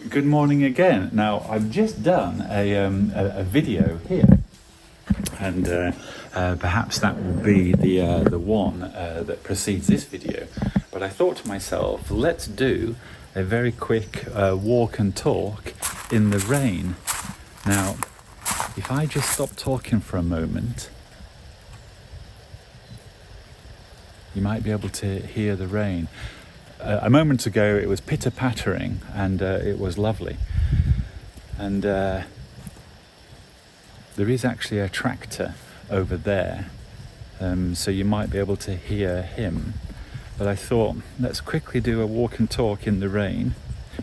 Good morning again. Now, I've just done a video here, and perhaps that will be the one that precedes this video. But I thought to myself, let's do a very quick walk and talk in the rain. Now, if I just stop talking for a moment, you might be able to hear the rain. A moment ago it was pitter-pattering and it was lovely, and there is actually a tractor over there, so you might be able to hear him. But I thought, let's quickly do a walk and talk in the rain.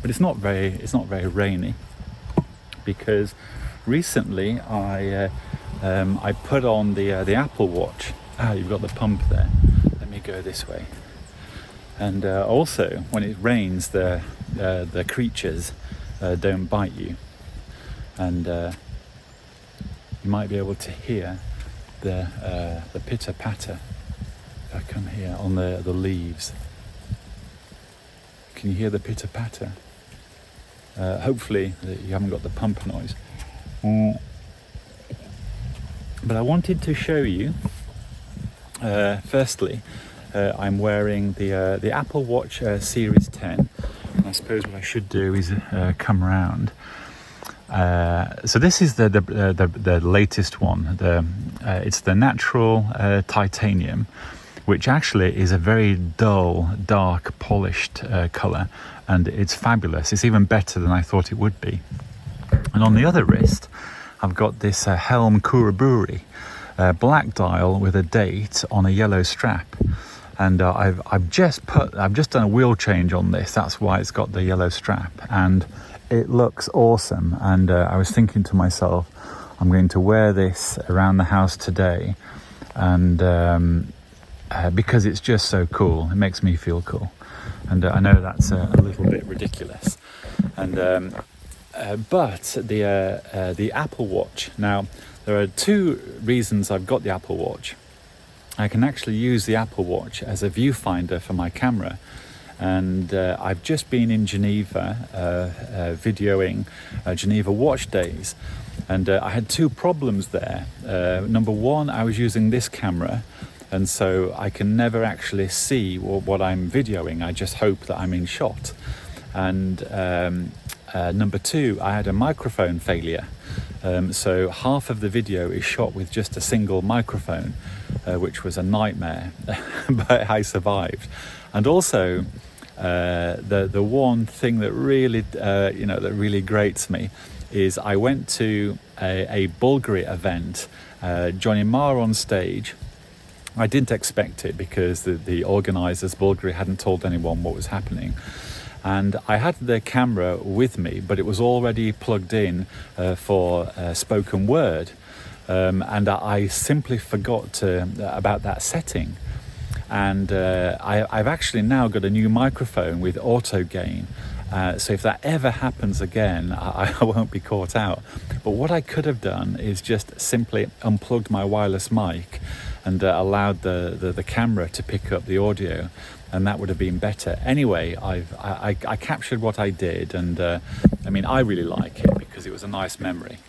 But it's not very rainy, because recently I put on the Apple Watch. You've got the pump there. Let me go this way. And also, when it rains, the creatures don't bite you, and you might be able to hear the pitter patter. If I come here on the leaves, can you hear the pitter patter? Hopefully, you haven't got the pump noise. But I wanted to show you, firstly. I'm wearing the Apple Watch Series 10, and I suppose what I should do is come around. So this is the latest one. It's the natural titanium, which actually is a very dull, dark, polished colour, and it's fabulous. It's even better than I thought it would be. And on the other wrist, I've got this Helm Kuraburi black dial with a date on a yellow strap. And I've just done a wheel change on this. That's why it's got the yellow strap, and it looks awesome. And I was thinking to myself, I'm going to wear this around the house today, and because it's just so cool. It makes me feel cool, and I know that's a little bit ridiculous. And but the Apple Watch. Now, there are two reasons I've got the Apple Watch. I can actually use the Apple Watch as a viewfinder for my camera, and I've just been in Geneva videoing Geneva Watch Days, and I had two problems there. Number one, I was using this camera, and so I can never actually see what I'm videoing. I just hope that I'm in shot. And number two, I had a microphone failure. So half of the video is shot with just a single microphone, which was a nightmare, but I survived. And also, the one thing that really, that really grates me is I went to a Bulgari event, Johnny Marr on stage. I didn't expect it because the organisers, Bulgari, hadn't told anyone what was happening. And I had the camera with me, but it was already plugged in for spoken word. And I simply forgot about that setting. And I've actually now got a new microphone with auto gain. So if that ever happens again, I won't be caught out. But what I could have done is just simply unplugged my wireless mic and allowed the camera to pick up the audio, and that would have been better. Anyway, I captured what I did, and I really like it because it was a nice memory.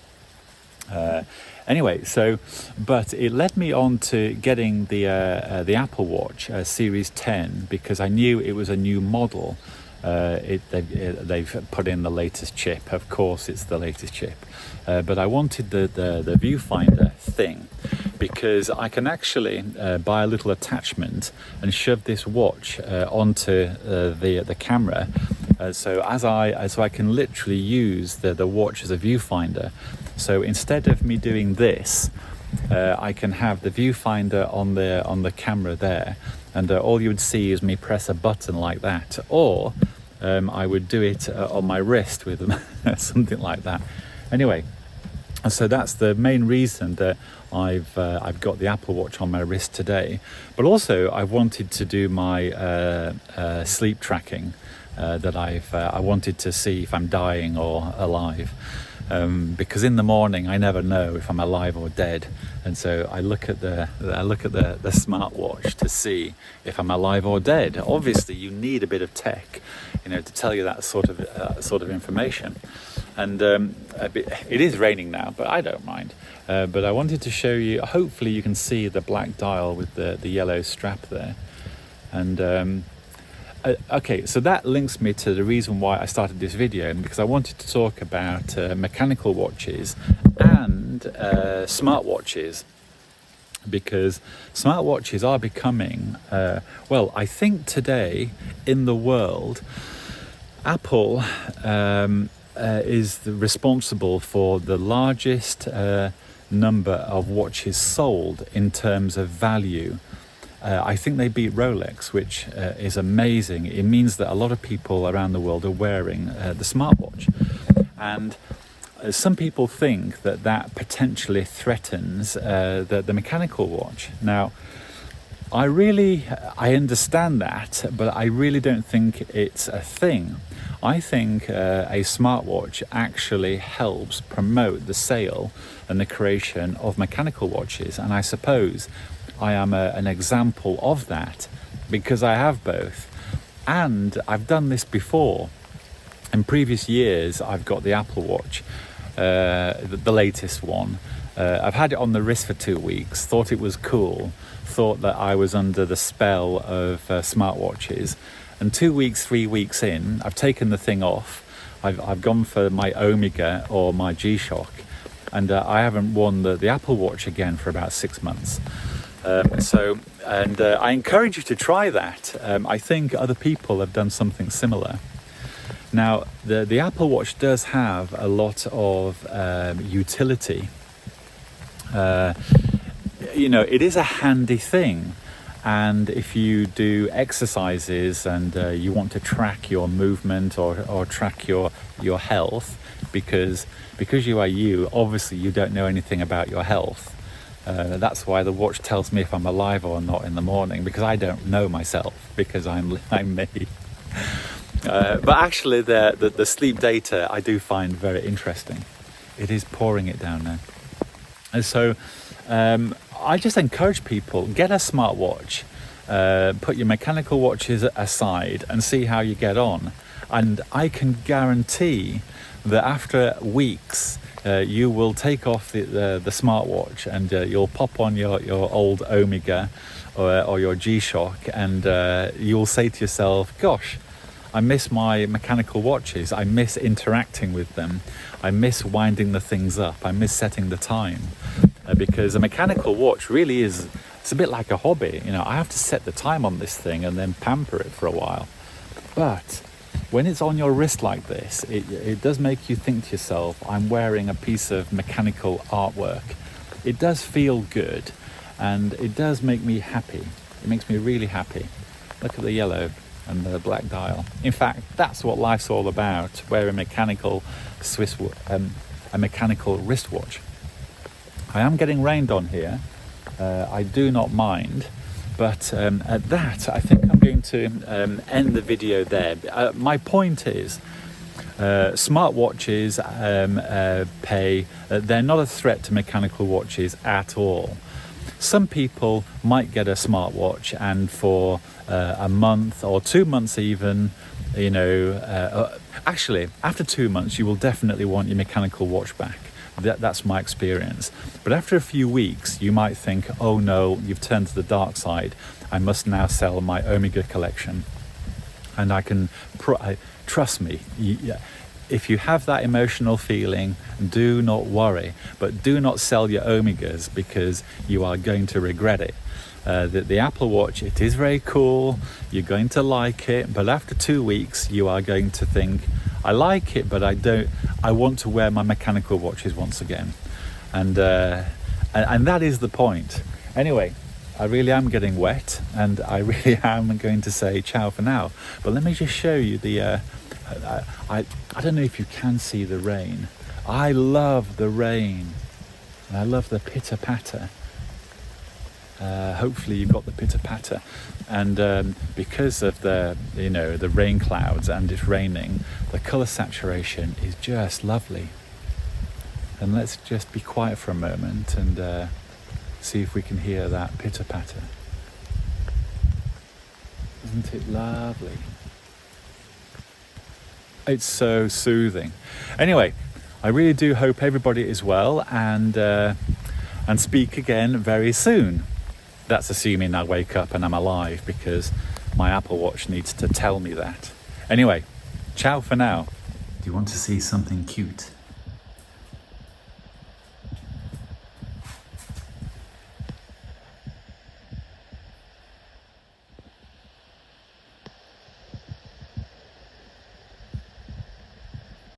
Anyway, but it led me on to getting the Apple Watch Series 10 because I knew it was a new model. They've put in the latest chip. Of course, it's the latest chip. But I wanted the viewfinder thing, because I can actually buy a little attachment and shove this watch onto the camera, so I can literally use the watch as a viewfinder. So instead of me doing this, I can have the viewfinder on the camera there, and all you would see is me press a button like that, or I would do it on my wrist with something like that. Anyway, so that's the main reason that I've got the Apple Watch on my wrist today. But also, I've wanted to do my sleep tracking. That I wanted to see if I'm dying or alive. because in the morning I never know if I'm alive or dead, and so I look at the smartwatch to see if I'm alive or dead. Obviously, you need a bit of tech, to tell you that sort of information. And it is raining now, but I don't mind. But I wanted to show you. Hopefully, you can see the black dial with the yellow strap there, and. Okay, so that links me to the reason why I started this video, because I wanted to talk about mechanical watches and smartwatches, because smartwatches are becoming, I think today in the world, Apple is responsible for the largest number of watches sold in terms of value. I think they beat Rolex, which is amazing. It means that a lot of people around the world are wearing the smartwatch. And some people think that potentially threatens the mechanical watch. Now, I understand that, but I really don't think it's a thing. I think a smartwatch actually helps promote the sale and the creation of mechanical watches. And I suppose I am an example of that, because I have both, and I've done this before. In previous years, I've got the Apple Watch, the latest one. I've had it on the wrist for 2 weeks, thought it was cool, thought that I was under the spell of smartwatches, and 2 weeks, 3 weeks in, I've taken the thing off. I've gone for my Omega or my G-Shock, and I haven't worn the Apple Watch again for about 6 months. I encourage you to try that. I think other people have done something similar. Now, the Apple Watch does have a lot of utility. It is a handy thing. And if you do exercises and you want to track your movement or track your health, because you are you, obviously you don't know anything about your health. That's why the watch tells me if I'm alive or not in the morning, because I don't know myself, because I'm me. But actually the sleep data I do find very interesting. It is pouring it down now. And so I just encourage people, get a smartwatch, put your mechanical watches aside and see how you get on. And I can guarantee that after weeks, you will take off the smartwatch and you'll pop on your old Omega or your G-Shock, and you'll say to yourself, gosh, I miss my mechanical watches. I miss interacting with them. I miss winding the things up. I miss setting the time. Because a mechanical watch really it's a bit like a hobby. I have to set the time on this thing and then pamper it for a while. But when it's on your wrist like this, it does make you think to yourself, I'm wearing a piece of mechanical artwork. It does feel good, and it does make me happy. It makes me really happy. Look at the yellow and the black dial. In fact, that's what life's all about, wearing a mechanical wristwatch. I am getting rained on here. I do not mind. But at that, I think I'm going to end the video there. My point is, smartwatches they're not a threat to mechanical watches at all. Some people might get a smartwatch and for a month or 2 months even, actually after 2 months you will definitely want your mechanical watch back. That's my experience. But after a few weeks, you might think, oh no, you've turned to the dark side. I must now sell my Omega collection. And I can, trust me, if you have that emotional feeling, do not worry. But do not sell your Omegas, because you are going to regret it. The Apple Watch, it is very cool. You're going to like it. But after 2 weeks, you are going to think, I like it, but I want to wear my mechanical watches once again. And that is the point. Anyway, I really am getting wet, and I really am going to say ciao for now. But let me just show you I don't know if you can see the rain. I love the rain. And I love the pitter-patter. Hopefully you got the pitter-patter, and because of the rain clouds and it's raining, the colour saturation is just lovely. then let's just be quiet for a moment and see if we can hear that pitter-patter. Isn't it lovely? It's so soothing. Anyway, I really do hope everybody is well and speak again very soon. That's assuming I wake up and I'm alive, because my Apple Watch needs to tell me that. Anyway, ciao for now. Do you want to see something cute?